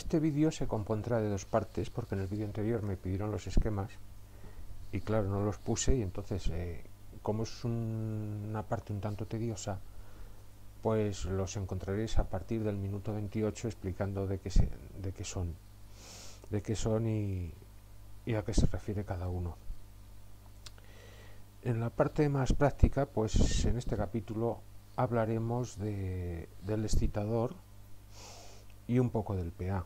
Este vídeo se compondrá de dos partes, porque en el vídeo anterior me pidieron los esquemas y claro, no los puse, y entonces como es una parte un tanto tediosa, pues los encontraréis a partir del minuto 28 explicando de qué son y a qué se refiere cada uno. En la parte más práctica, pues en este capítulo hablaremos del excitador y un poco del PA.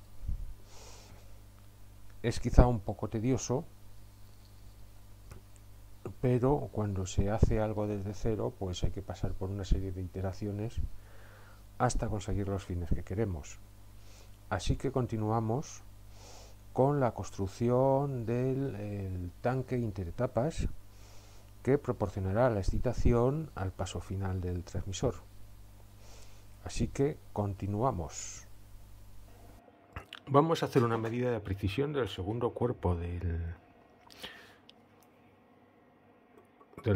Es quizá un poco tedioso, pero cuando se hace algo desde cero, pues hay que pasar por una serie de iteraciones hasta conseguir los fines que queremos. Así que continuamos con la construcción del tanque interetapas que proporcionará la excitación al paso final del transmisor. Así que continuamos. Vamos a hacer una medida de precisión del segundo cuerpo del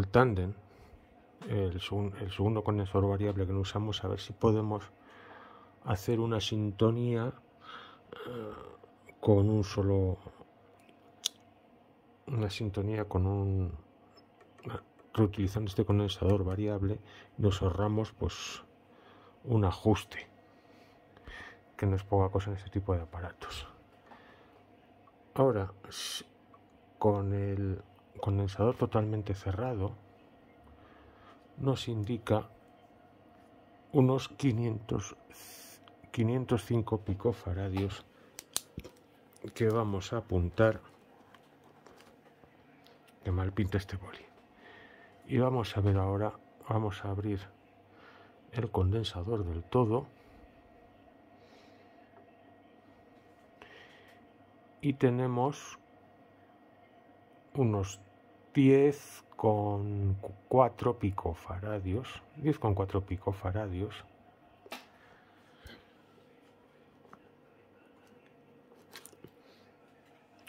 tándem, el segundo condensador variable que no usamos, a ver si podemos hacer una sintonía con reutilizando este condensador variable. Nos ahorramos pues un ajuste, que no es poca cosa en este tipo de aparatos. Ahora, con el condensador totalmente cerrado, nos indica unos 505 picofaradios que vamos a apuntar. Que mal pinta este boli. Y vamos a ver ahora, vamos a abrir el condensador del todo y tenemos unos 10,4 picofaradios,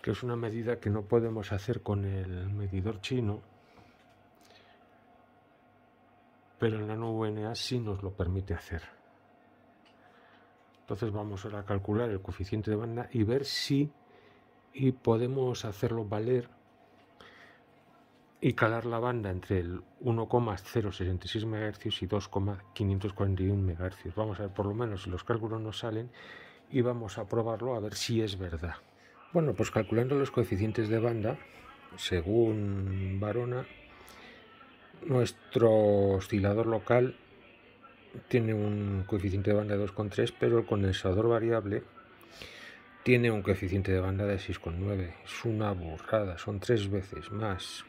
que es una medida que no podemos hacer con el medidor chino, pero el Nano VNA sí nos lo permite hacer. Entonces vamos ahora a calcular el coeficiente de banda y ver si podemos hacerlo valer y calar la banda entre el 1,066 MHz y 2,541 MHz. Vamos a ver por lo menos si los cálculos nos salen y vamos a probarlo a ver si es verdad. Bueno, pues calculando los coeficientes de banda, según Varona, nuestro oscilador local tiene un coeficiente de banda de 2,3, pero el condensador variable tiene un coeficiente de banda de 6,9. Es una burrada, son 3 veces más.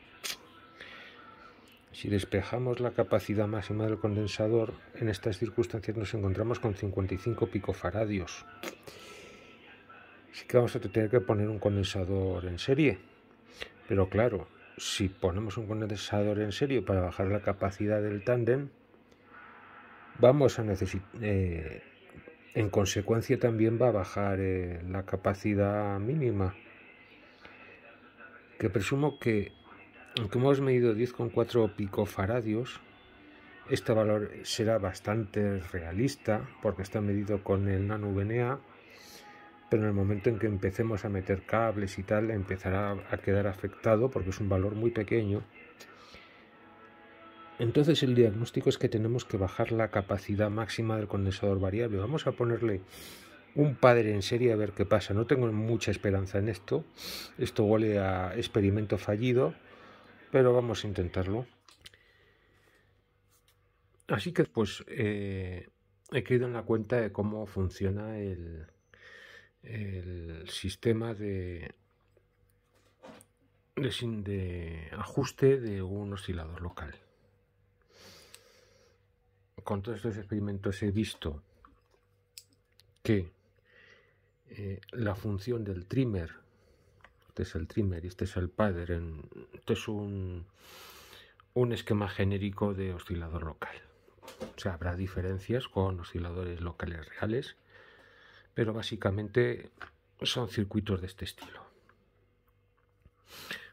Si despejamos la capacidad máxima del condensador, en estas circunstancias nos encontramos con 55 picofaradios. Así que vamos a tener que poner un condensador en serie. Pero claro, si ponemos un condensador en serie para bajar la capacidad del tándem, vamos a necesitar, en consecuencia también va a bajar la capacidad mínima, que presumo que, aunque hemos medido 10,4 picofaradios, este valor será bastante realista porque está medido con el Nano VNA, pero en el momento en que empecemos a meter cables y tal, empezará a quedar afectado porque es un valor muy pequeño. Entonces el diagnóstico es que tenemos que bajar la capacidad máxima del condensador variable. Vamos a ponerle un padre en serie a ver qué pasa. No tengo mucha esperanza en esto. Esto huele a experimento fallido, pero vamos a intentarlo. Así que pues he caído en la cuenta de cómo funciona el sistema de ajuste de un oscilador local. Con todos estos experimentos he visto que la función del trimmer, este es el trimmer y este es el padre, este es un esquema genérico de oscilador local. O sea, habrá diferencias con osciladores locales reales, pero básicamente son circuitos de este estilo.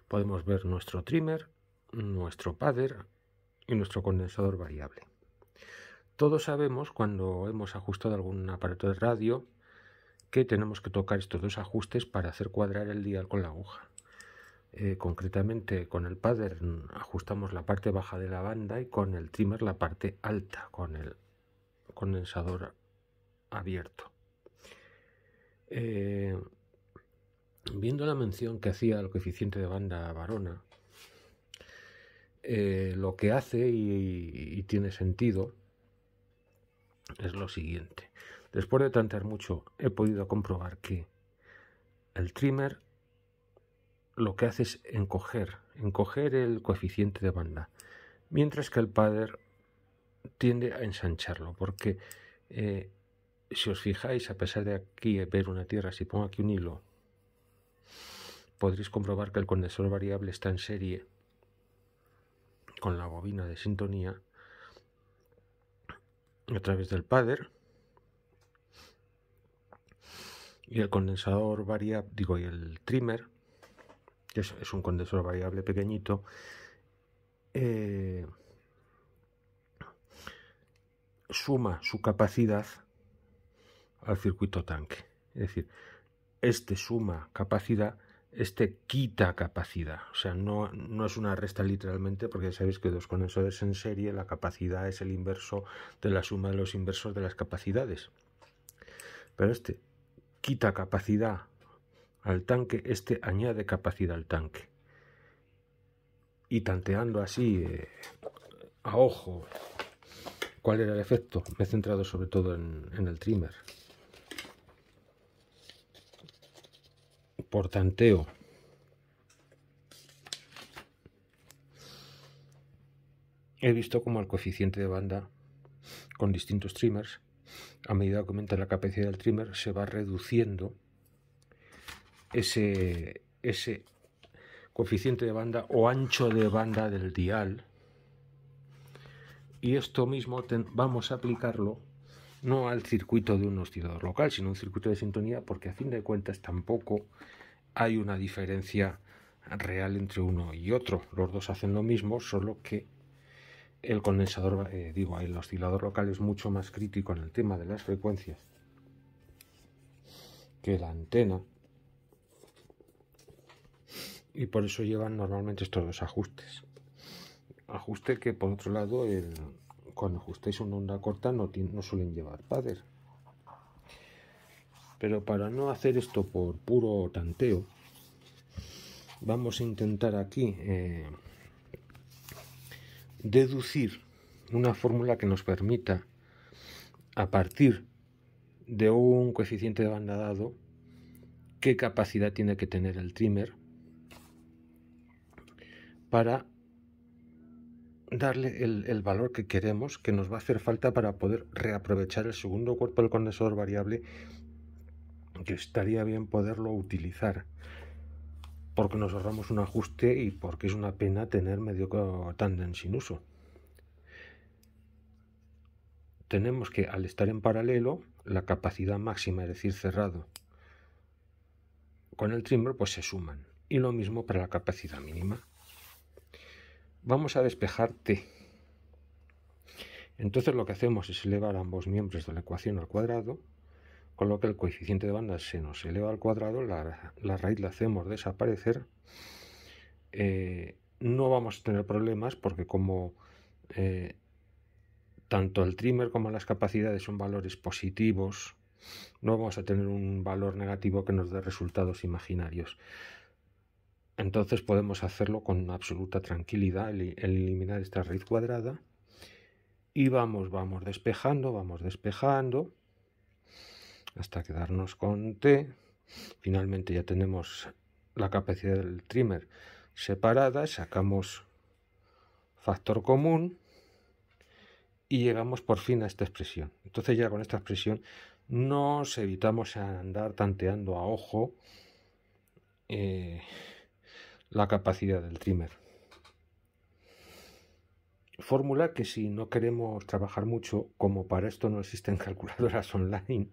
Podemos ver nuestro trimmer, nuestro padre y nuestro condensador variable. Todos sabemos, cuando hemos ajustado algún aparato de radio, que tenemos que tocar estos dos ajustes para hacer cuadrar el dial con la aguja. Concretamente con el pattern ajustamos la parte baja de la banda y con el trimmer la parte alta, con el condensador abierto. Viendo la mención que hacía el coeficiente de banda Varona, lo que hace y tiene sentido es lo siguiente. Después de tantear mucho, he podido comprobar que el trimmer lo que hace es encoger el coeficiente de banda, mientras que el pattern tiende a ensancharlo, porque si os fijáis, a pesar de aquí ver una tierra, si pongo aquí un hilo, podréis comprobar que el condensador variable está en serie con la bobina de sintonía a través del pattern, y el condensador variable, y el trimmer, que es un condensador variable pequeñito, suma su capacidad al circuito tanque. Es decir, este suma capacidad, este quita capacidad. O sea, no es una resta literalmente, porque ya sabéis que dos condensadores en serie, la capacidad es el inverso de la suma de los inversos de las capacidades. Pero este quita capacidad al tanque, este añade capacidad al tanque. Y tanteando así a ojo cuál era el efecto, me he centrado sobre todo en el trimmer. Por tanteo, he visto como el coeficiente de banda con distintos trimmers, a medida que aumenta la capacidad del trimmer, se va reduciendo ese coeficiente de banda o ancho de banda del dial. Y esto mismo vamos a aplicarlo no al circuito de un oscilador local, sino un circuito de sintonía, porque a fin de cuentas tampoco hay una diferencia real entre uno y otro. Los dos hacen lo mismo, solo que el condensador, el oscilador local es mucho más crítico en el tema de las frecuencias que la antena, y por eso llevan normalmente estos dos ajustes. Ajuste que, por otro lado, cuando ajustéis una onda corta no suelen llevar paddle. Pero para no hacer esto por puro tanteo, vamos a intentar aquí deducir una fórmula que nos permita, a partir de un coeficiente de banda dado, qué capacidad tiene que tener el trimmer para darle el valor que queremos, que nos va a hacer falta para poder reaprovechar el segundo cuerpo del condensador variable, que estaría bien poderlo utilizar, porque nos ahorramos un ajuste y porque es una pena tener medio tándem sin uso. Tenemos que, al estar en paralelo, la capacidad máxima, es decir, cerrado, con el trimmer, pues se suman, y lo mismo para la capacidad mínima. Vamos a despejar T. Entonces lo que hacemos es elevar ambos miembros de la ecuación al cuadrado, con lo que el coeficiente de banda se nos eleva al cuadrado, la raíz la hacemos desaparecer. No vamos a tener problemas porque como tanto el trimmer como las capacidades son valores positivos, no vamos a tener un valor negativo que nos dé resultados imaginarios. Entonces podemos hacerlo con absoluta tranquilidad, el eliminar esta raíz cuadrada, y vamos despejando hasta quedarnos con T. Finalmente ya tenemos la capacidad del trimmer separada, sacamos factor común y llegamos por fin a esta expresión. Entonces ya con esta expresión nos evitamos andar tanteando a ojo la capacidad del trimmer. Fórmula que, si no queremos trabajar mucho, como para esto no existen calculadoras online,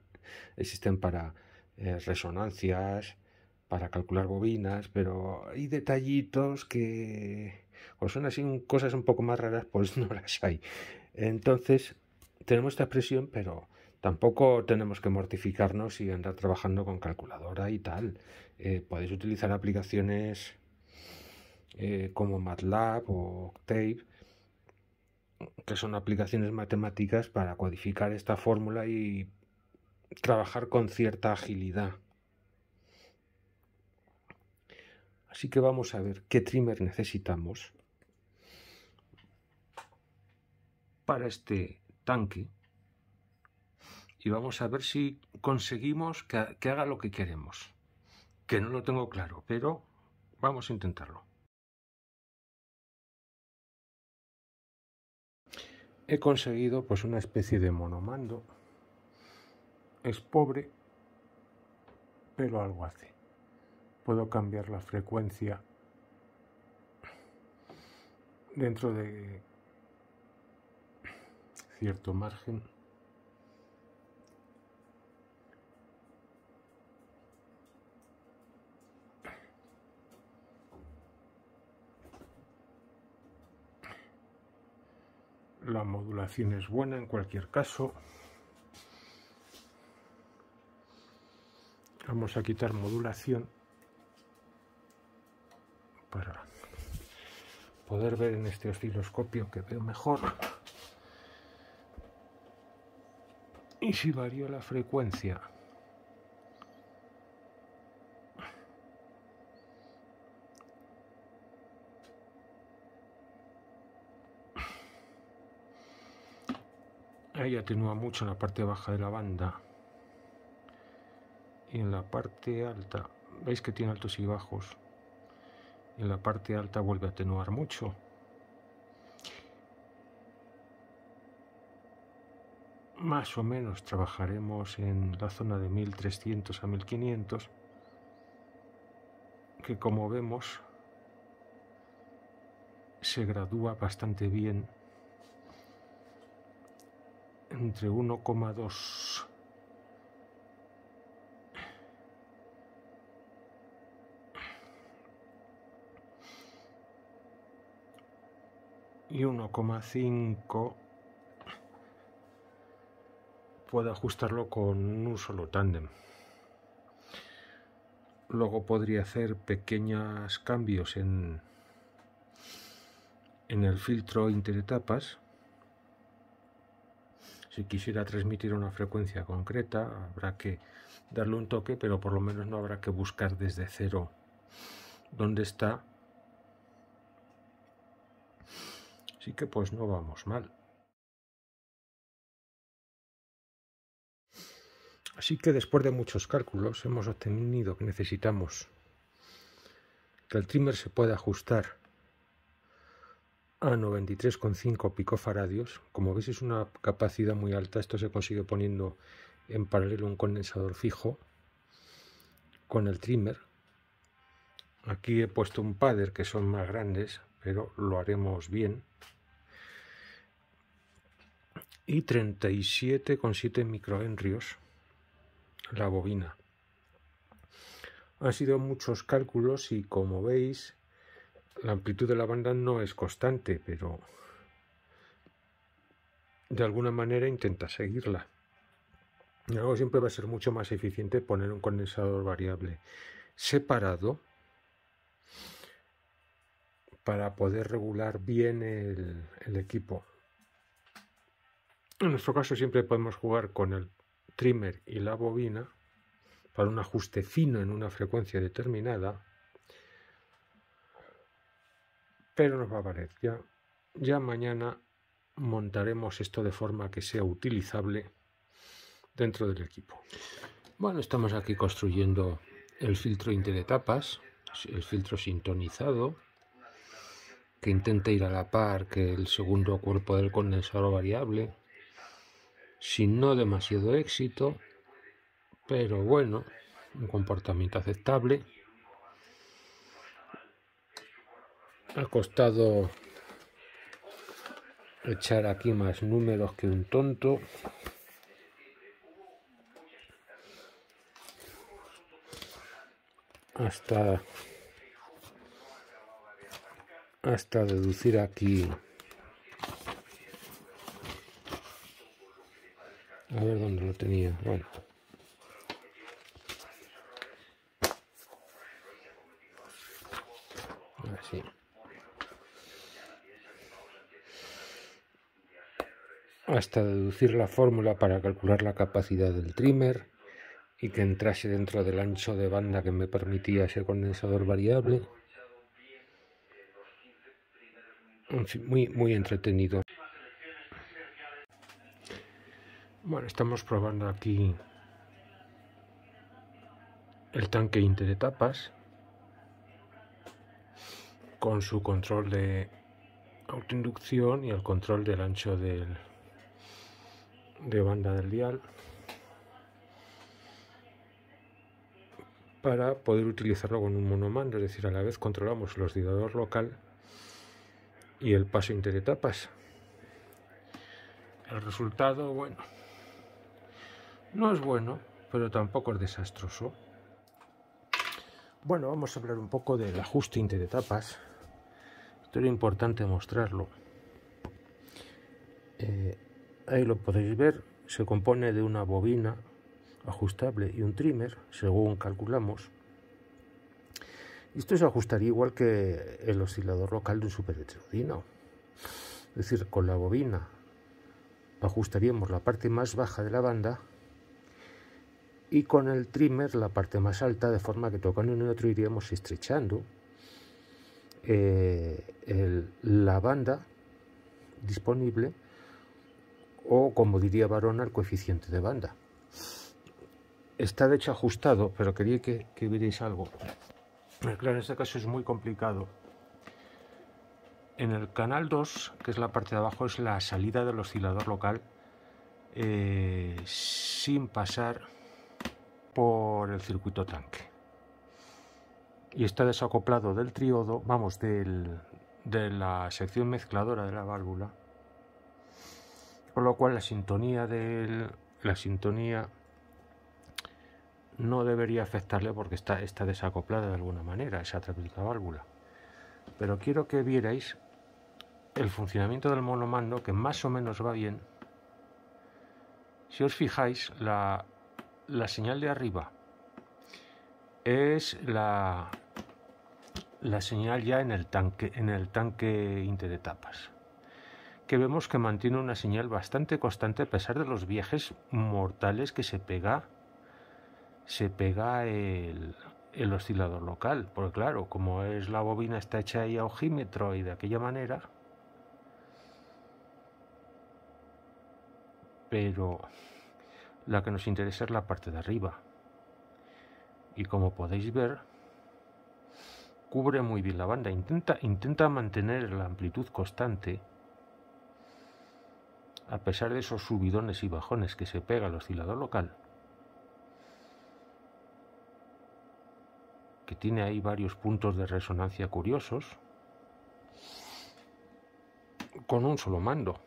existen para resonancias, para calcular bobinas, pero hay detallitos que, o son así cosas un poco más raras, pues no las hay. Entonces tenemos esta expresión, pero Tampoco tenemos que mortificarnos y andar trabajando con calculadora y tal. Podéis utilizar aplicaciones como MATLAB o Octave, que son aplicaciones matemáticas para codificar esta fórmula y trabajar con cierta agilidad. Así que vamos a ver qué trimmer necesitamos para este tanque y vamos a ver si conseguimos que haga lo que queremos. Que no lo tengo claro, pero vamos a intentarlo. He conseguido pues una especie de monomando. Es pobre, pero algo hace. Puedo cambiar la frecuencia dentro de cierto margen. La modulación es buena en cualquier caso. Vamos a quitar modulación para poder ver en este osciloscopio que veo mejor. Y si varío la frecuencia, ahí atenúa mucho en la parte baja de la banda y en la parte alta, veis que tiene altos y bajos, en la parte alta vuelve a atenuar mucho. Más o menos trabajaremos en la zona de 1300 a 1500, que como vemos se gradúa bastante bien entre 1,2 y 1,5. Puedo ajustarlo con un solo tándem. Luego podría hacer pequeños cambios en el filtro interetapas. Si quisiera transmitir una frecuencia concreta, habrá que darle un toque, pero por lo menos no habrá que buscar desde cero dónde está. Así que pues no vamos mal. Así que después de muchos cálculos hemos obtenido que necesitamos que el trimmer se pueda ajustar a 93,5 picofaradios. Como veis es una capacidad muy alta. Esto se consigue poniendo en paralelo un condensador fijo con el trimmer. Aquí he puesto un padder que son más grandes, pero lo haremos bien. Y 37,7 microhenrios la bobina. Han sido muchos cálculos y como veis la amplitud de la banda no es constante, pero de alguna manera intenta seguirla. Luego siempre va a ser mucho más eficiente poner un condensador variable separado para poder regular bien el equipo. En nuestro caso siempre podemos jugar con el trimmer y la bobina para un ajuste fino en una frecuencia determinada, pero nos va a valer. Ya mañana montaremos esto de forma que sea utilizable dentro del equipo. Bueno, estamos aquí construyendo el filtro interetapas, el filtro sintonizado, que intenta ir a la par que el segundo cuerpo del condensador variable, sin no demasiado éxito, pero bueno, un comportamiento aceptable. Ha costado echar aquí más números que un tonto. Hasta deducir aquí A ver dónde lo tenía. Bueno. Así. Hasta deducir la fórmula para calcular la capacidad del trimmer y que entrase dentro del ancho de banda que me permitía ese condensador variable. En fin, muy entretenido. Bueno, estamos probando aquí el tanque interetapas con su control de autoinducción y el control del ancho de banda del dial para poder utilizarlo con un monomando, es decir, a la vez controlamos el oscilador local y el paso interetapas. El resultado, bueno, no es bueno, pero tampoco es desastroso. Bueno, vamos a hablar un poco del ajuste interetapas. Esto era importante mostrarlo. Ahí lo podéis ver, se compone de una bobina ajustable y un trimmer, según calculamos. Esto se ajustaría igual que el oscilador local de un superheterodino. Es decir, con la bobina ajustaríamos la parte más baja de la banda y con el trimmer la parte más alta, de forma que tocando uno y otro iríamos estrechando la banda disponible, o como diría Varona, el coeficiente de banda. Está de hecho ajustado, pero quería que vierais algo. Claro, en este caso es muy complicado. En el canal 2, que es la parte de abajo, es la salida del oscilador local sin pasar por el circuito tanque. Y está desacoplado del triodo, vamos, de la sección mezcladora de la válvula. Con lo cual la sintonía no debería afectarle porque está desacoplada de alguna manera esa trágica válvula. Pero quiero que vierais el funcionamiento del monomando, que más o menos va bien. Si os fijáis, la señal de arriba es la señal ya en el tanque interetapas, que vemos que mantiene una señal bastante constante a pesar de los viajes mortales que se pega el oscilador local, porque claro, como es la bobina está hecha ahí a ojímetro y de aquella manera, pero la que nos interesa es la parte de arriba, y como podéis ver cubre muy bien la banda, intenta mantener la amplitud constante a pesar de esos subidones y bajones que se pega el oscilador local, que tiene ahí varios puntos de resonancia curiosos, con un solo mando.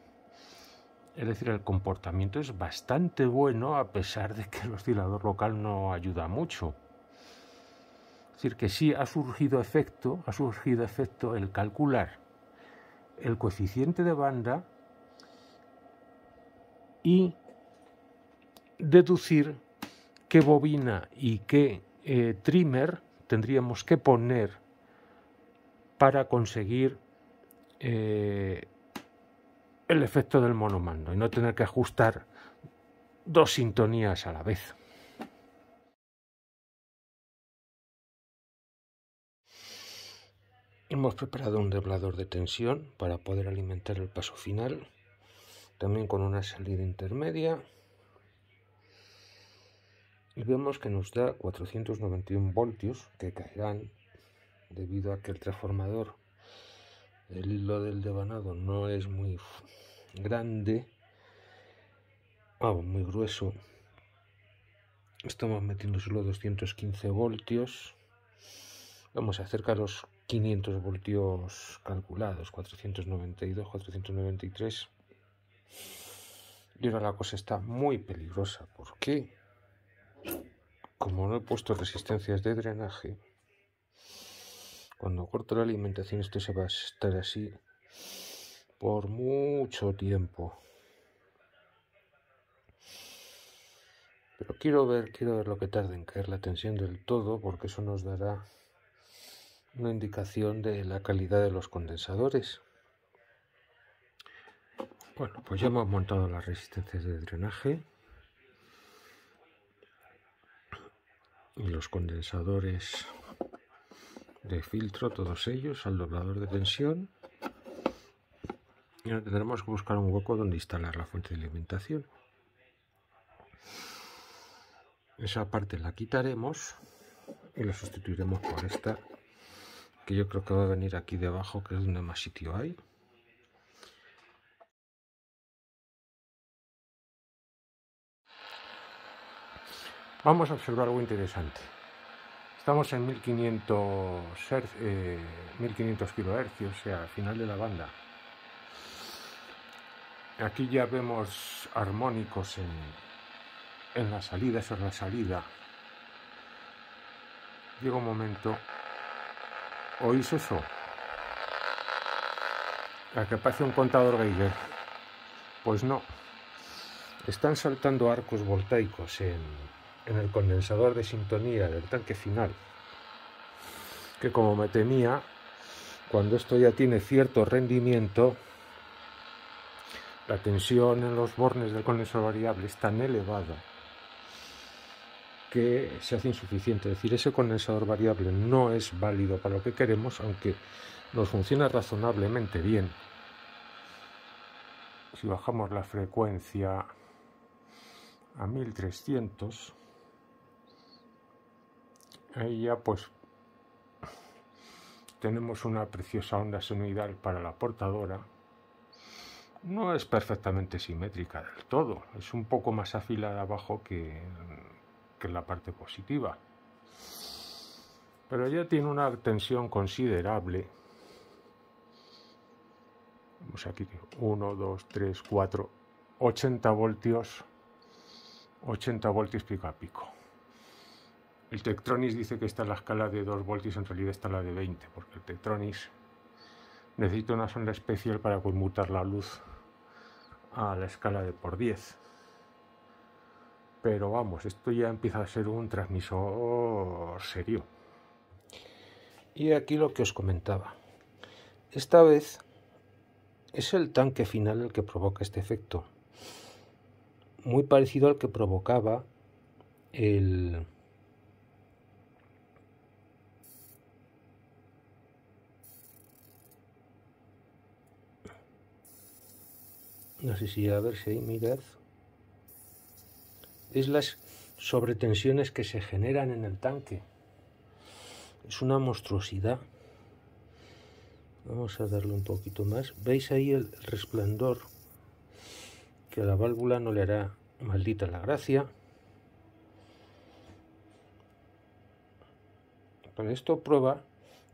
Es decir, el comportamiento es bastante bueno a pesar de que el oscilador local no ayuda mucho. Es decir, que sí ha surgido efecto el calcular el coeficiente de banda y deducir qué bobina y qué trimmer tendríamos que poner para conseguir el efecto del monomando y no tener que ajustar dos sintonías a la vez. Hemos preparado un regulador de tensión para poder alimentar el paso final, también con una salida intermedia, y vemos que nos da 491 voltios que caerán debido a que el transformador, el hilo del devanado no es muy grande, muy grueso. Estamos metiendo solo 215 voltios, vamos a acercar los 500 voltios calculados, 492, 493. Y ahora la cosa está muy peligrosa porque, como no he puesto resistencias de drenaje, cuando corto la alimentación esto se va a estar así por mucho tiempo. Pero quiero ver lo que tarda en caer la tensión del todo, porque eso nos dará una indicación de la calidad de los condensadores. Bueno, pues ya hemos montado las resistencias de drenaje y los condensadores de filtro, todos ellos, al doblador de tensión. Y ahora tendremos que buscar un hueco donde instalar la fuente de alimentación. Esa parte la quitaremos y la sustituiremos por esta, que yo creo que va a venir aquí debajo, que es donde más sitio hay. Vamos a observar algo interesante. Estamos en 1500 kHz, o sea, al final de la banda. Aquí ya vemos armónicos en la salida, esa es la salida. Llega un momento, ¿oís eso? ¿A que parece un contador Geiger? Pues no. Están saltando arcos voltaicos en el condensador de sintonía del tanque final, que como me temía, cuando esto ya tiene cierto rendimiento, la tensión en los bornes del condensador variable es tan elevada que se hace insuficiente. Es decir, ese condensador variable no es válido para lo que queremos, aunque nos funciona razonablemente bien. Si bajamos la frecuencia a 1300, ahí ya pues tenemos una preciosa onda senoidal para la portadora. No es perfectamente simétrica del todo, es un poco más afilada abajo que en la parte positiva, pero ya tiene una tensión considerable. Vamos aquí, 1, 2, 3, 4, 80 voltios, 80 voltios pico a pico. El Tektronix dice que está en la escala de 2 voltios, en realidad está en la de 20, porque el Tektronix necesita una sonda especial para conmutar la luz a la escala de por 10. Pero vamos, esto ya empieza a ser un transmisor serio. Y aquí lo que os comentaba. Esta vez es el tanque final el que provoca este efecto. Muy parecido al que provocaba el... No sé si a ver si ahí, mirad. Es las sobretensiones que se generan en el tanque. Es una monstruosidad. Vamos a darle un poquito más. ¿Veis ahí el resplandor? Que a la válvula no le hará maldita la gracia. Con esto prueba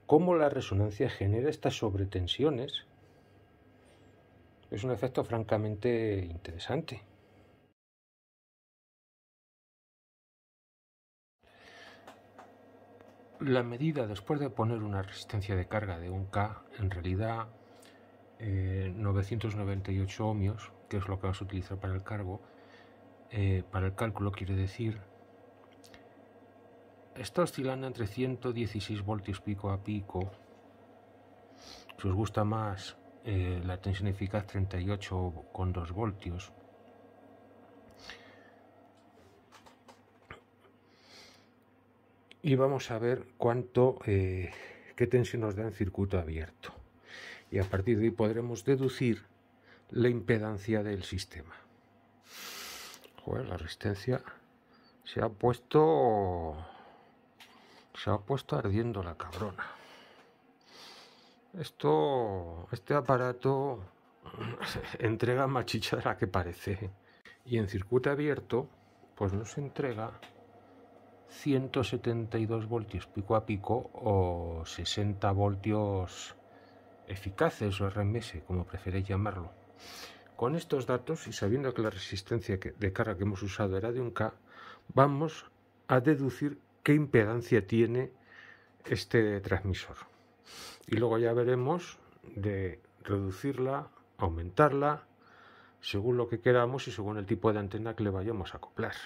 cómo la resonancia genera estas sobretensiones. Es un efecto francamente interesante. La medida, después de poner una resistencia de carga de 1K, en realidad 998 ohmios, que es lo que vamos a utilizar para el cargo, para el cálculo quiere decir, está oscilando entre 116 voltios pico a pico. Si os gusta más la tensión eficaz, 38,2 voltios. Y vamos a ver qué tensión nos da en circuito abierto. Y a partir de ahí podremos deducir la impedancia del sistema. Joder, la resistencia se ha puesto ardiendo la cabrona. Este aparato entrega más chicha de la que parece. Y en circuito abierto, pues nos entrega 172 voltios pico a pico o 60 voltios eficaces o RMS, como preferéis llamarlo. Con estos datos y sabiendo que la resistencia de carga que hemos usado era de 1K, vamos a deducir qué impedancia tiene este transmisor. Y luego ya veremos de reducirla, aumentarla, según lo que queramos y según el tipo de antena que le vayamos a acoplar.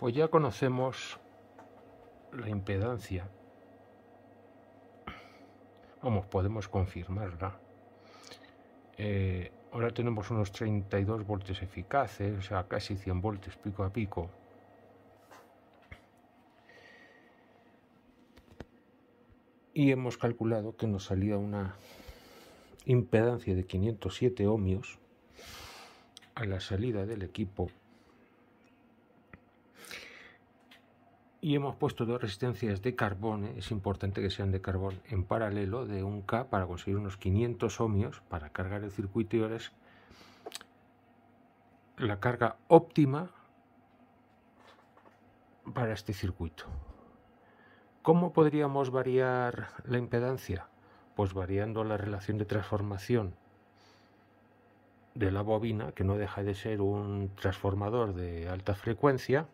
Pues ya conocemos la impedancia. Vamos, podemos confirmarla. Ahora tenemos unos 32 voltios eficaces, o sea, casi 100 voltios pico a pico. Y hemos calculado que nos salía una impedancia de 507 ohmios a la salida del equipo. Y hemos puesto dos resistencias de carbón, es importante que sean de carbón, en paralelo de 1K para conseguir unos 500 ohmios para cargar el circuito, y ahora es la carga óptima para este circuito. ¿Cómo podríamos variar la impedancia? Pues variando la relación de transformación de la bobina, que no deja de ser un transformador de alta frecuencia.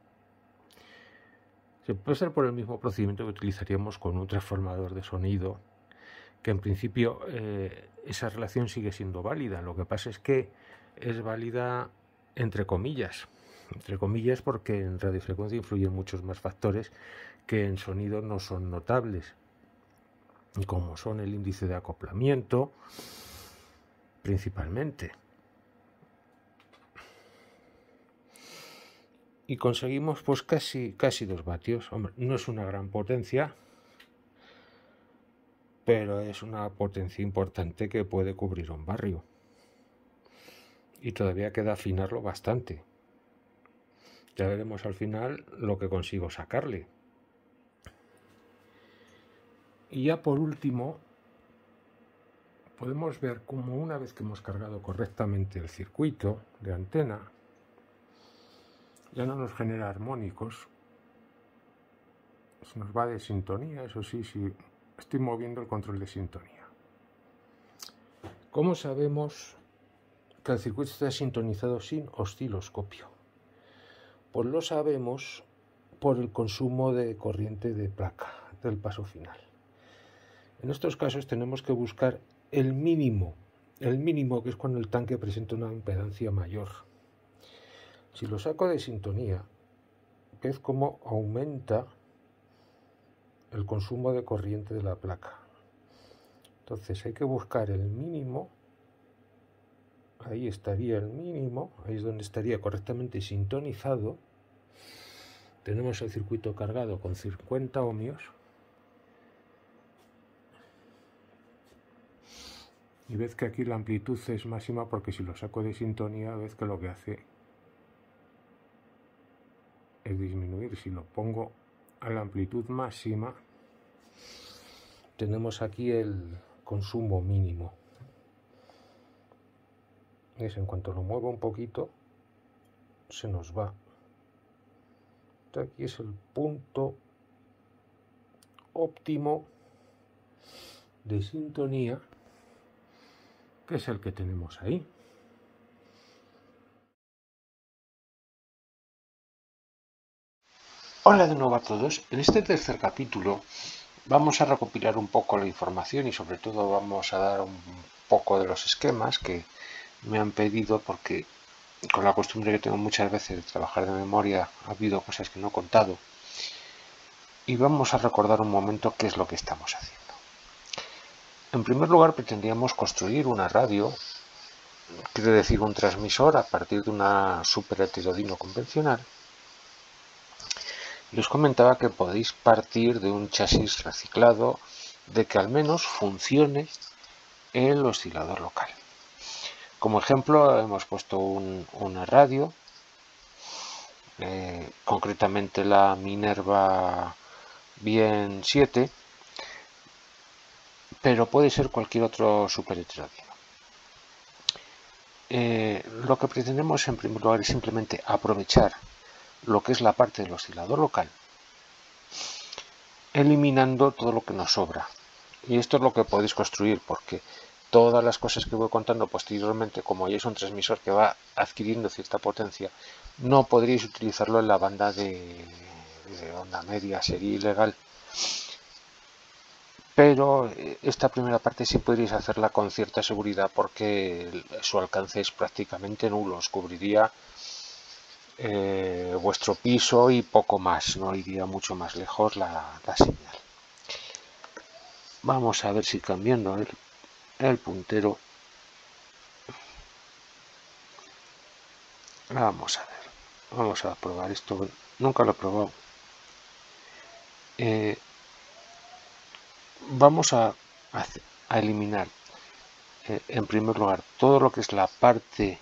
Se puede hacer por el mismo procedimiento que utilizaríamos con un transformador de sonido, que en principio esa relación sigue siendo válida. Lo que pasa es que es válida entre comillas porque en radiofrecuencia influyen muchos más factores que en sonido no son notables, como son el índice de acoplamiento principalmente. Y conseguimos pues casi 2 vatios. Hombre, no es una gran potencia, pero es una potencia importante que puede cubrir un barrio. Y todavía queda afinarlo bastante. Ya veremos al final lo que consigo sacarle. Y ya por último, podemos ver cómo una vez que hemos cargado correctamente el circuito de antena, ya no nos genera armónicos, se nos va de sintonía, eso sí, si estoy moviendo el control de sintonía. ¿Cómo sabemos que el circuito está sintonizado sin osciloscopio? Pues lo sabemos por el consumo de corriente de placa del paso final. En estos casos tenemos que buscar el mínimo que es cuando el tanque presenta una impedancia mayor. Si lo saco de sintonía, ves cómo aumenta el consumo de corriente de la placa. Entonces hay que buscar el mínimo. Ahí estaría el mínimo, ahí es donde estaría correctamente sintonizado. Tenemos el circuito cargado con 50 ohmios. Y ves que aquí la amplitud es máxima porque si lo saco de sintonía, ves que lo que hace es disminuir. Si lo pongo a la amplitud máxima, tenemos aquí el consumo mínimo. ¿Ves? En cuanto lo muevo un poquito, se nos va. Aquí es el punto óptimo de sintonía, que es el que tenemos ahí. Hola de nuevo a todos. En este tercer capítulo vamos a recopilar un poco la información y sobre todo vamos a dar un poco de los esquemas que me han pedido, porque con la costumbre que tengo muchas veces de trabajar de memoria ha habido cosas que no he contado, y vamos a recordar un momento qué es lo que estamos haciendo. En primer lugar, pretendíamos construir una radio, quiere decir un transmisor, a partir de una superheterodino convencional. Les comentaba que podéis partir de un chasis reciclado, de que al menos funcione el oscilador local. Como ejemplo hemos puesto una radio, concretamente la Minerva Bien 7, pero puede ser cualquier otro superheterodino. Lo que pretendemos en primer lugar es simplemente aprovechar lo que es la parte del oscilador local, eliminando todo lo que nos sobra. Y esto es lo que podéis construir, porque todas las cosas que voy contando posteriormente, como ya es un transmisor que va adquiriendo cierta potencia, no podríais utilizarlo en la banda de onda media, sería ilegal. Pero esta primera parte sí podríais hacerla con cierta seguridad, porque su alcance es prácticamente nulo, os cubriría vuestro piso y poco más, no iría mucho más lejos la señal. Vamos a ver si cambiando el puntero, vamos a ver, vamos a probar esto, nunca lo he probado. Vamos a eliminar en primer lugar todo lo que es la parte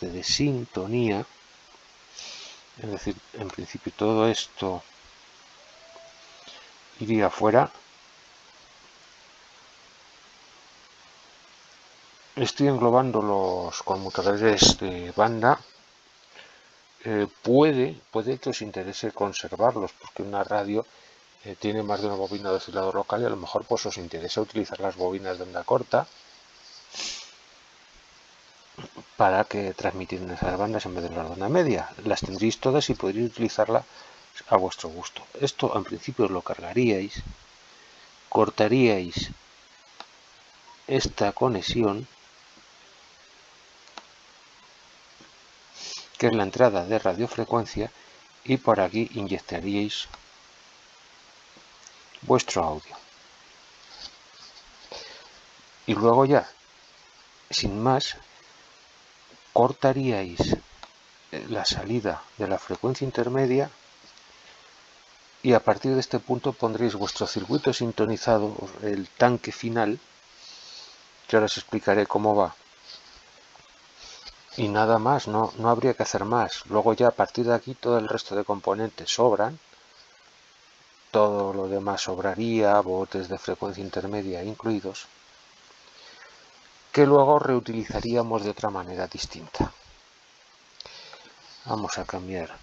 de sintonía, es decir, en principio todo esto iría fuera. Estoy englobando los conmutadores de banda. Puede que os interese conservarlos, porque una radio tiene más de una bobina de oscilador local y a lo mejor pues os interesa utilizar las bobinas de onda corta para que transmitir en esas bandas en vez de las de onda media. Las tendréis todas y podréis utilizarla a vuestro gusto. Esto en principio lo cargaríais, cortaríais esta conexión, que es la entrada de radiofrecuencia, y por aquí inyectaríais vuestro audio. Y luego ya, sin más, cortaríais la salida de la frecuencia intermedia y a partir de este punto pondréis vuestro circuito sintonizado, el tanque final, que ahora os explicaré cómo va. Y nada más, no habría que hacer más. Luego ya a partir de aquí todo el resto de componentes sobran. Todo lo demás sobraría, botes de frecuencia intermedia incluidos, que luego reutilizaríamos de otra manera distinta. Vamos a cambiar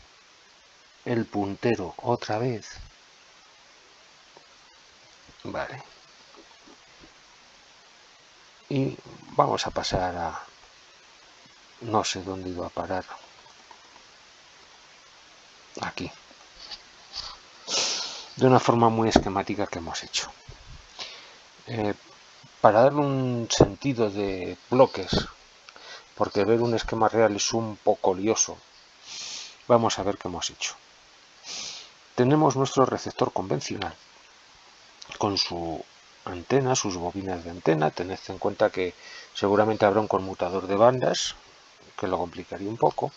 el puntero otra vez. Vale. Y vamos a pasar a... no sé dónde iba a parar. Aquí. De una forma muy esquemática que hemos hecho. Para darle un sentido de bloques, porque ver un esquema real es un poco lioso, vamos a ver qué hemos hecho. Tenemos nuestro receptor convencional con su antena, sus bobinas de antena. Tened en cuenta que seguramente habrá un conmutador de bandas, que lo complicaría un poco.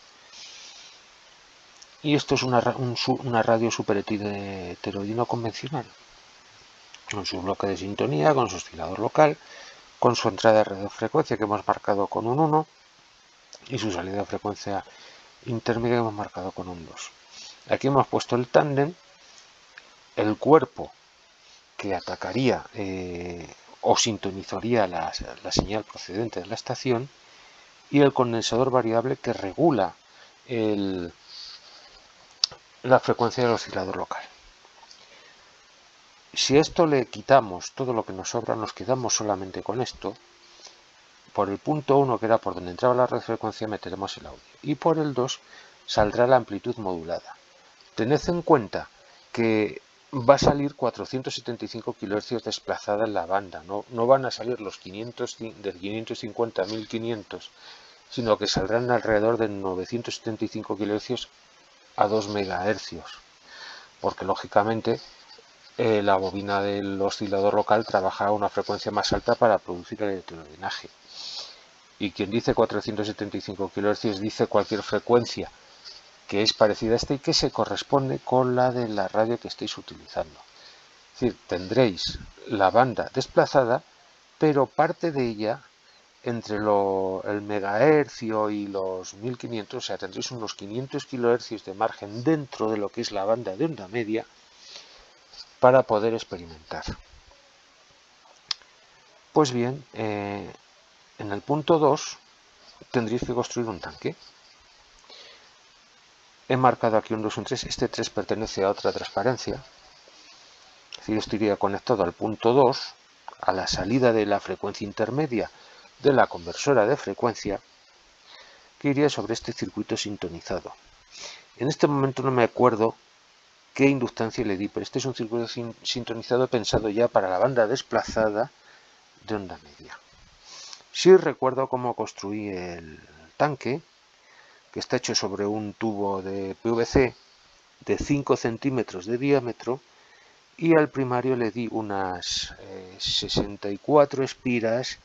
Y esto es una radio super heteroidino convencional, con su bloque de sintonía, con su oscilador local, con su entrada de radiofrecuencia que hemos marcado con un 1 y su salida de frecuencia intermedia que hemos marcado con un 2. Aquí hemos puesto el tándem, el cuerpo que atacaría o sintonizaría la señal procedente de la estación, y el condensador variable que regula la frecuencia del oscilador local. Si a esto le quitamos todo lo que nos sobra, nos quedamos solamente con esto. Por el punto 1, que era por donde entraba la radiofrecuencia, meteremos el audio, y por el 2 saldrá la amplitud modulada. Tened en cuenta que va a salir 475 kHz desplazada en la banda, no van a salir los 500, del 550 a 1500, sino que saldrán alrededor de 975 kHz a 2 MHz, porque lógicamente la bobina del oscilador local trabaja a una frecuencia más alta para producir el electrodrenaje. Y quien dice 475 kHz dice cualquier frecuencia que es parecida a esta y que se corresponde con la de la radio que estéis utilizando. Es decir, tendréis la banda desplazada, pero parte de ella entre el megahercio y los 1500, o sea, tendréis unos 500 kHz de margen dentro de lo que es la banda de onda media para poder experimentar. Pues bien, en el punto 2 tendréis que construir un tanque. He marcado aquí un 2 y un 3. Este 3 pertenece a otra transparencia. Es decir, esto iría conectado al punto 2, a la salida de la frecuencia intermedia de la conversora de frecuencia, que iría sobre este circuito sintonizado. En este momento no me acuerdo qué inductancia le di, pero este es un circuito sintonizado pensado ya para la banda desplazada de onda media. Sí recuerdo cómo construí el tanque. que está hecho sobre un tubo de PVC de 5 centímetros de diámetro, y al primario le di unas 64 espiras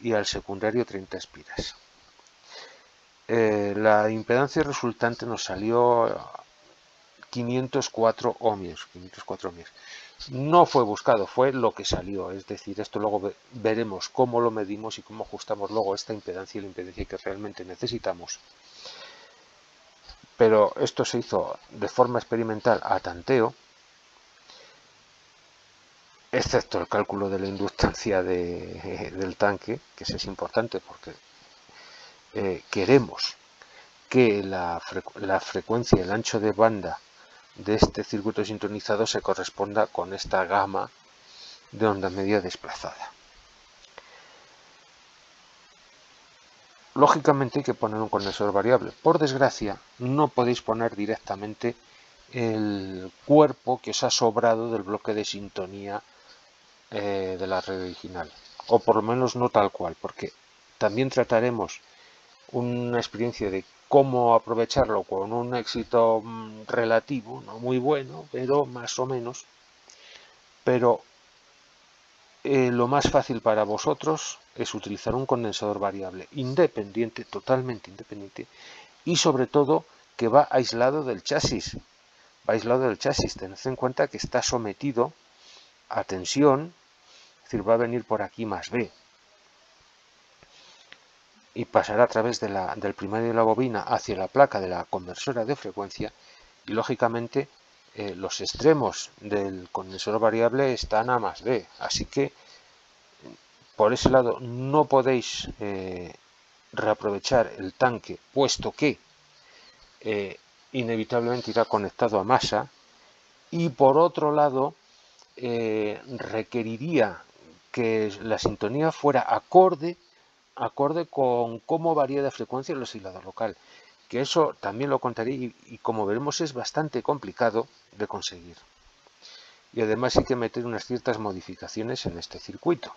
y al secundario 30 espiras. La impedancia resultante nos salió 504 ohmios. No fue buscado, fue lo que salió. Es decir, esto luego veremos cómo lo medimos y cómo ajustamos luego esta impedancia y la impedancia que realmente necesitamos. Pero esto se hizo de forma experimental a tanteo, excepto el cálculo de la inductancia del tanque, que eso es importante porque queremos que la frecuencia, el ancho de banda de este circuito sintonizado se corresponda con esta gama de onda media desplazada. Lógicamente hay que poner un condensador variable. Por desgracia, no podéis poner directamente el cuerpo que os ha sobrado del bloque de sintonía de la red original, o por lo menos no tal cual, porque también trataremos una experiencia de cómo aprovecharlo con un éxito relativo, no muy bueno, pero más o menos. Pero lo más fácil para vosotros es utilizar un condensador variable independiente, totalmente independiente, y sobre todo que va aislado del chasis. Va aislado del chasis. Tened en cuenta que está sometido a tensión, es decir, va a venir por aquí más B y pasará a través del primario de la bobina hacia la placa de la conversora de frecuencia, y lógicamente los extremos del condensador variable están a más B, así que por ese lado no podéis reaprovechar el tanque, puesto que inevitablemente irá conectado a masa, y por otro lado requeriría que la sintonía fuera acorde con cómo varía de frecuencia el oscilador local, que eso también lo contaré y como veremos es bastante complicado de conseguir. Y además hay que meter unas ciertas modificaciones en este circuito.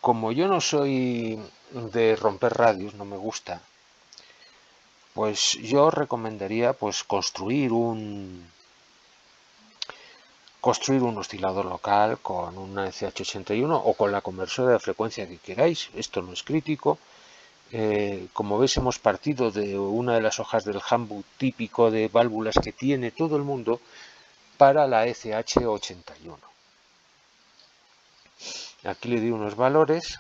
Como yo no soy de romper radios, no me gusta, pues yo recomendaría pues construir un oscilador local con una ECH81 o con la conversora de frecuencia que queráis. Esto no es crítico. Como veis, hemos partido de una de las hojas del handbook típico de válvulas que tiene todo el mundo para la ECH81. Aquí le di unos valores.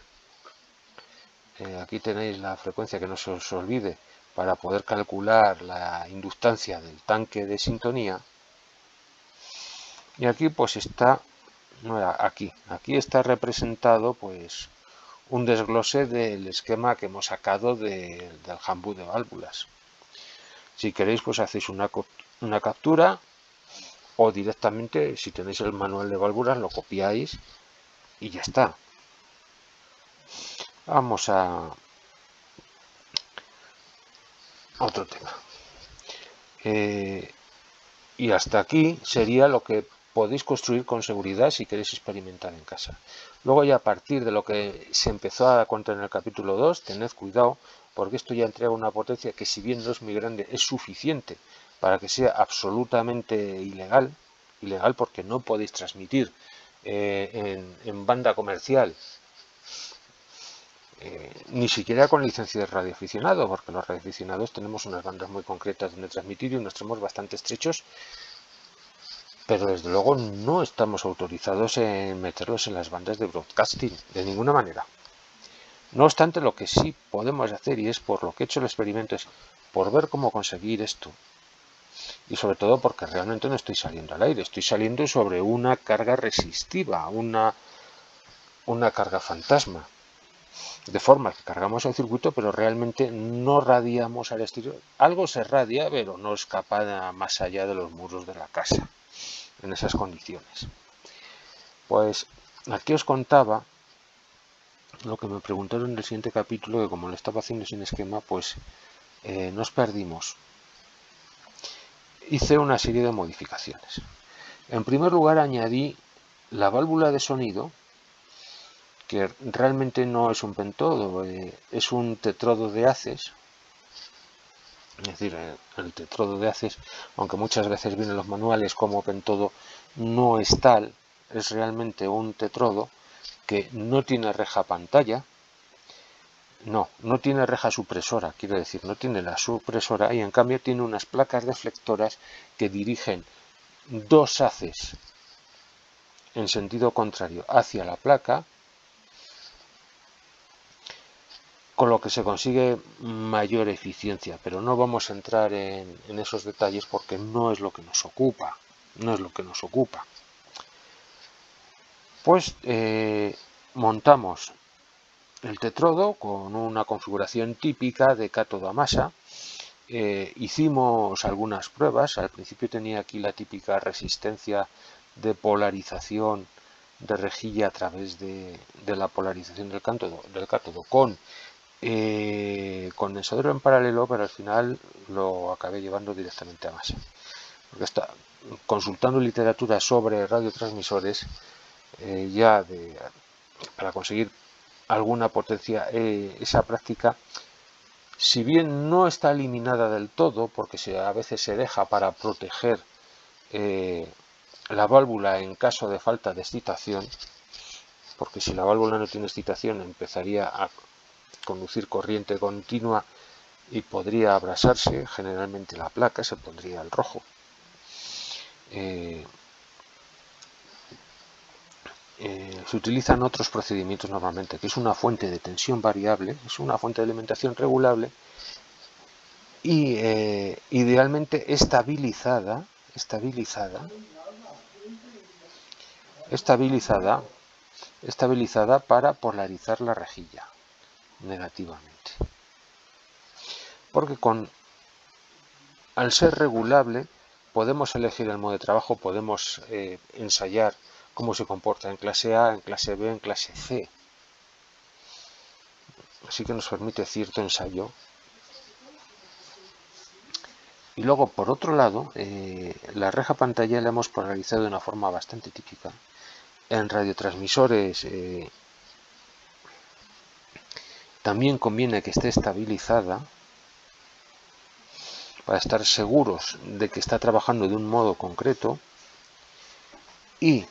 Aquí tenéis la frecuencia, que no se os olvide, para poder calcular la inductancia del tanque de sintonía. Y aquí pues está, aquí está representado pues un desglose del esquema que hemos sacado del handbook de válvulas. Si queréis pues hacéis una captura, o directamente si tenéis el manual de válvulas lo copiáis y ya está. Vamos a otro tema. Y hasta aquí sería lo que podéis construir con seguridad si queréis experimentar en casa. Luego ya a partir de lo que se empezó a contar en el capítulo 2, tened cuidado, porque esto ya entrega una potencia que, si bien no es muy grande, es suficiente para que sea absolutamente ilegal porque no podéis transmitir en banda comercial, ni siquiera con licencia de radioaficionado, porque los radioaficionados tenemos unas bandas muy concretas donde transmitir y unos tramos bastante estrechos, pero desde luego no estamos autorizados en meterlos en las bandas de broadcasting, de ninguna manera. No obstante, lo que sí podemos hacer, y es por lo que he hecho el experimento, es por ver cómo conseguir esto, y sobre todo porque realmente no estoy saliendo al aire, estoy saliendo sobre una carga resistiva, una carga fantasma, de forma que cargamos el circuito, pero realmente no radiamos al exterior. Algo se radia, pero no escapa más allá de los muros de la casa en esas condiciones. Pues aquí os contaba lo que me preguntaron en el siguiente capítulo, que como lo estaba haciendo sin esquema, pues nos perdimos. Hice una serie de modificaciones. En primer lugar, añadí la válvula de sonido que realmente no es un pentodo, es un tetrodo de haces. Es decir, el tetrodo de haces, aunque muchas veces vienen los manuales como pentodo, no es tal, es realmente un tetrodo que no tiene reja pantalla, no tiene reja supresora, quiero decir, no tiene la supresora, y en cambio tiene unas placas deflectoras que dirigen dos haces en sentido contrario hacia la placa, con lo que se consigue mayor eficiencia, pero no vamos a entrar en esos detalles porque no es lo que nos ocupa, Pues montamos el tetrodo con una configuración típica de cátodo a masa. Hicimos algunas pruebas. Al principio tenía aquí la típica resistencia de polarización de rejilla a través de la polarización del cátodo con condensador en paralelo, pero al final lo acabé llevando directamente a masa. Porque consultando literatura sobre radiotransmisores, para conseguir alguna potencia, esa práctica, si bien no está eliminada del todo, porque a veces se deja para proteger la válvula en caso de falta de excitación, porque si la válvula no tiene excitación empezaría a conducir corriente continua y podría abrasarse, generalmente la placa se pondría al rojo. Se utilizan otros procedimientos normalmente, que es una fuente de tensión variable, es una fuente de alimentación regulable y idealmente estabilizada para polarizar la rejilla negativamente. Porque al ser regulable podemos elegir el modo de trabajo, podemos ensayar cómo se comporta en clase A, en clase B, en clase C. Así que nos permite cierto ensayo. Y luego, por otro lado, la reja pantalla la hemos polarizado de una forma bastante típica. En radiotransmisores también conviene que esté estabilizada para estar seguros de que está trabajando de un modo concreto. Y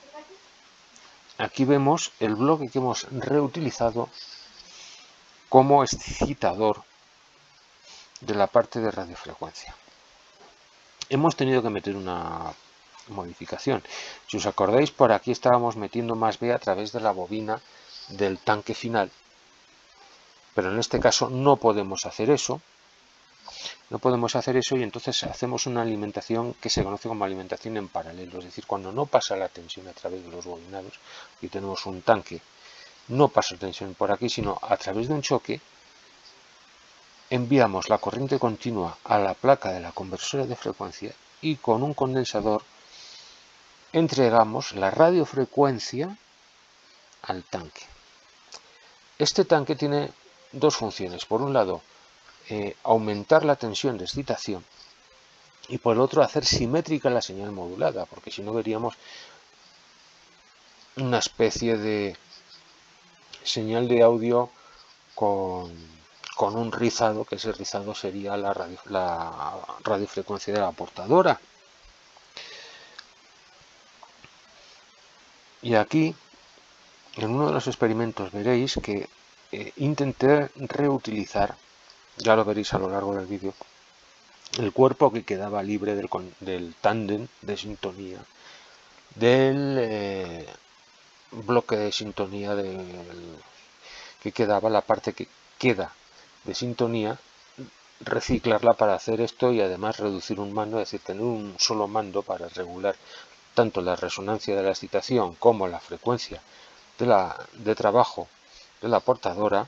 aquí vemos el bloque que hemos reutilizado como excitador de la parte de radiofrecuencia. Hemos tenido que meter una modificación. Si os acordáis, por aquí estábamos metiendo más B a través de la bobina del tanque final, pero en este caso no podemos hacer eso. Y entonces hacemos una alimentación que se conoce como alimentación en paralelo, es decir, cuando no pasa la tensión a través de los bobinados, aquí tenemos un tanque, no pasa tensión por aquí, sino a través de un choque, enviamos la corriente continua a la placa de la conversora de frecuencia y con un condensador entregamos la radiofrecuencia al tanque. Este tanque tiene dos funciones. Por un lado, aumentar la tensión de excitación y por el otro hacer simétrica la señal modulada, porque si no veríamos una especie de señal de audio con un rizado, que ese rizado sería la radiofrecuencia de la portadora. Y aquí, en uno de los experimentos, veréis que intenté reutilizar, ya lo veréis a lo largo del vídeo, el cuerpo que quedaba libre del tándem de sintonía, del bloque de sintonía que quedaba, la parte que queda de sintonía, reciclarla para hacer esto y además reducir un mando, es decir, tener un solo mando para regular tanto la resonancia de la excitación como la frecuencia de trabajo de la portadora.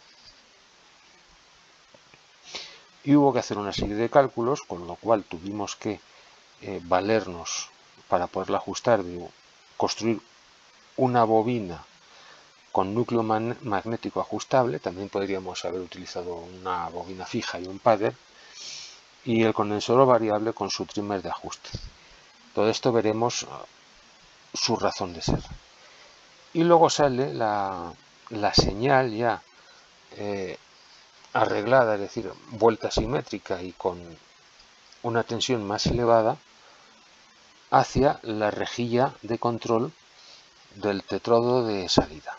Y hubo que hacer una serie de cálculos, con lo cual tuvimos que valernos para poderla ajustar, de construir una bobina con núcleo magnético ajustable. También podríamos haber utilizado una bobina fija y un padder, y el condensador variable con su trimmer de ajuste. Todo esto veremos su razón de ser. Y luego sale la la señal ya arreglada, es decir, vuelta simétrica y con una tensión más elevada, hacia la rejilla de control del tetrodo de salida.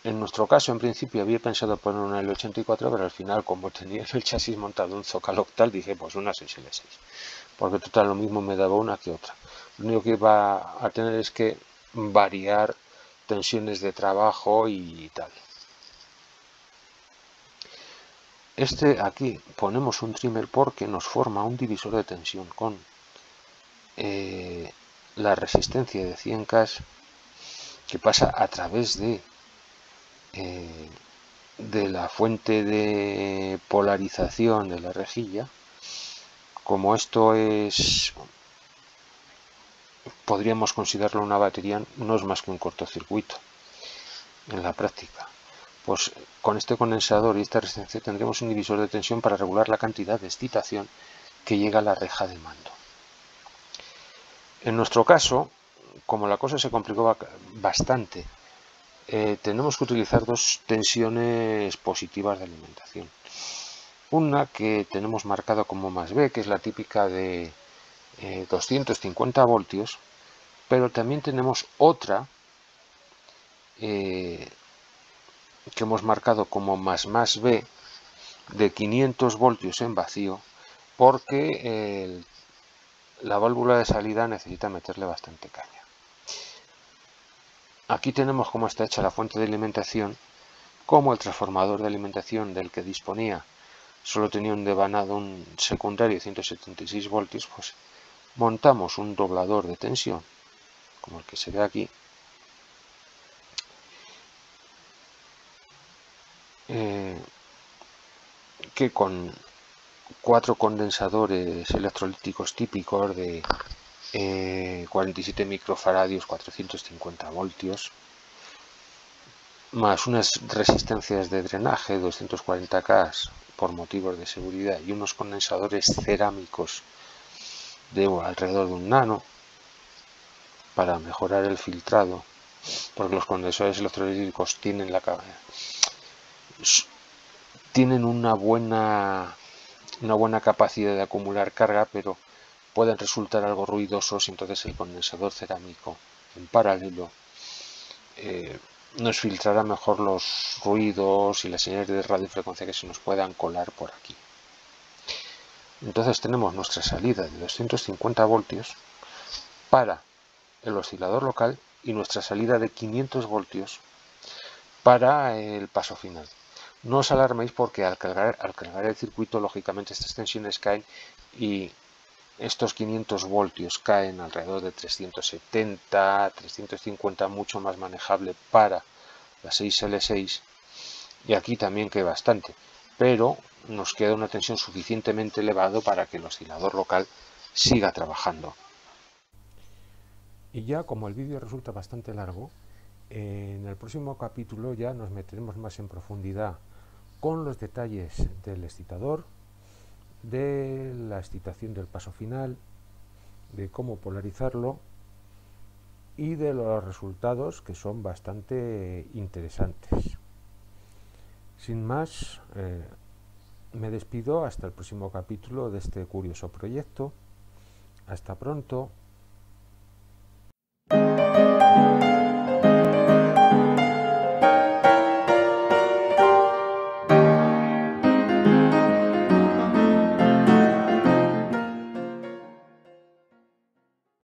En nuestro caso, en principio, había pensado poner una L84, pero al final, como tenía el chasis montado un Zócalo octal, dije, pues una 6L6, porque total lo mismo me daba una que otra. Lo único que iba a tener es que variar tensiones de trabajo y tal. Aquí ponemos un trimmer porque nos forma un divisor de tensión con la resistencia de 100K que pasa a través de la fuente de polarización de la rejilla. Como esto podríamos considerarlo una batería, no es más que un cortocircuito en la práctica. Pues con este condensador y esta resistencia tendremos un divisor de tensión para regular la cantidad de excitación que llega a la reja de mando. En nuestro caso, como la cosa se complicó bastante, tenemos que utilizar dos tensiones positivas de alimentación. Una que tenemos marcada como más B, que es la típica de 250 voltios, pero también tenemos otra que hemos marcado como más B de 500 voltios en vacío, porque la válvula de salida necesita meterle bastante caña. Aquí tenemos cómo está hecha la fuente de alimentación, como el transformador de alimentación del que disponía solo tenía un devanado, un secundario de 176 voltios, pues montamos un doblador de tensión, como el que se ve aquí, que con 4 condensadores electrolíticos típicos de 47 microfaradios, 450 voltios, más unas resistencias de drenaje 240K por motivos de seguridad y unos condensadores cerámicos de alrededor de 1 nano para mejorar el filtrado, porque los condensadores electrolíticos tienen una buena capacidad de acumular carga, pero pueden resultar algo ruidosos, y entonces el condensador cerámico en paralelo nos filtrará mejor los ruidos y las señales de radiofrecuencia que se nos puedan colar por aquí. Entonces tenemos nuestra salida de 250 voltios para el oscilador local y nuestra salida de 500 voltios para el paso final. No os alarméis porque al cargar el circuito, lógicamente estas tensiones caen y estos 500 voltios caen alrededor de 370, 350, mucho más manejable para la 6L6, y aquí también cae bastante, pero nos queda una tensión suficientemente elevada para que el oscilador local siga trabajando. Y ya como el vídeo resulta bastante largo, en el próximo capítulo ya nos meteremos más en profundidad con los detalles del excitador, de la excitación del paso final, de cómo polarizarlo y de los resultados, que son bastante interesantes. Sin más, me despido hasta el próximo capítulo de este curioso proyecto. Hasta pronto.